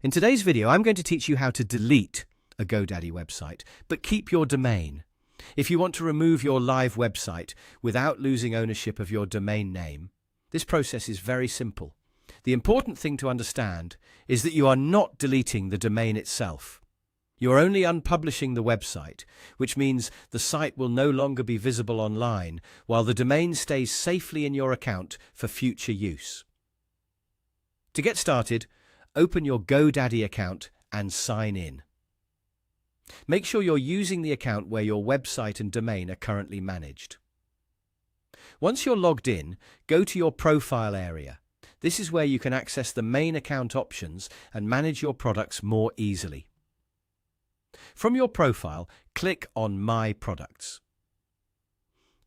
In today's video, I'm going to teach you how to delete a GoDaddy website, but keep your domain. If you want to remove your live website without losing ownership of your domain name, this process is very simple. The important thing to understand is that you are not deleting the domain itself. You are only unpublishing the website, which means the site will no longer be visible online while the domain stays safely in your account for future use. To get started, open your GoDaddy account and sign in. Make sure you're using the account where your website and domain are currently managed. Once you're logged in, go to your profile area. This is where you can access the main account options and manage your products more easily. From your profile, click on My Products.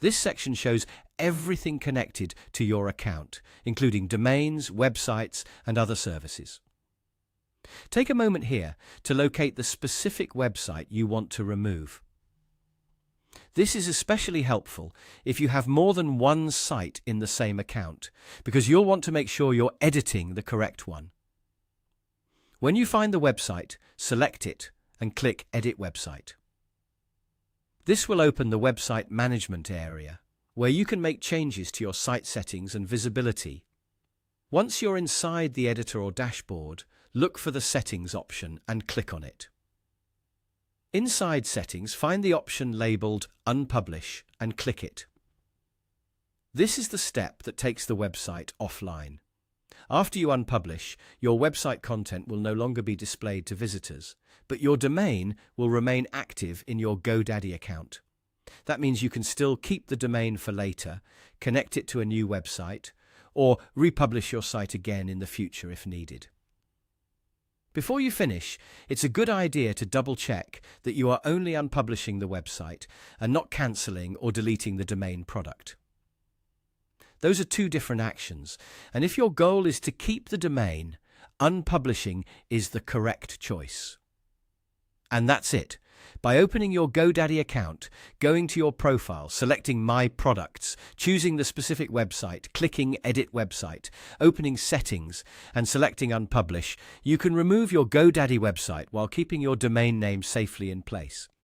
This section shows everything connected to your account, including domains, websites, and other services. Take a moment here to locate the specific website you want to remove. This is especially helpful if you have more than one site in the same account, because you'll want to make sure you're editing the correct one. When you find the website, select it and click Edit Website. This will open the Website Management area, where you can make changes to your site settings and visibility. Once you're inside the editor or dashboard, look for the Settings option and click on it. Inside Settings, find the option labeled Unpublish and click it. This is the step that takes the website offline. After you unpublish, your website content will no longer be displayed to visitors, but your domain will remain active in your GoDaddy account. That means you can still keep the domain for later, connect it to a new website, or republish your site again in the future if needed. Before you finish, it's a good idea to double-check that you are only unpublishing the website and not cancelling or deleting the domain product. Those are two different actions, and if your goal is to keep the domain, unpublishing is the correct choice. And that's it. By opening your GoDaddy account, going to your profile, selecting My Products, choosing the specific website, clicking Edit Website, opening Settings, and selecting Unpublish, you can remove your GoDaddy website while keeping your domain name safely in place.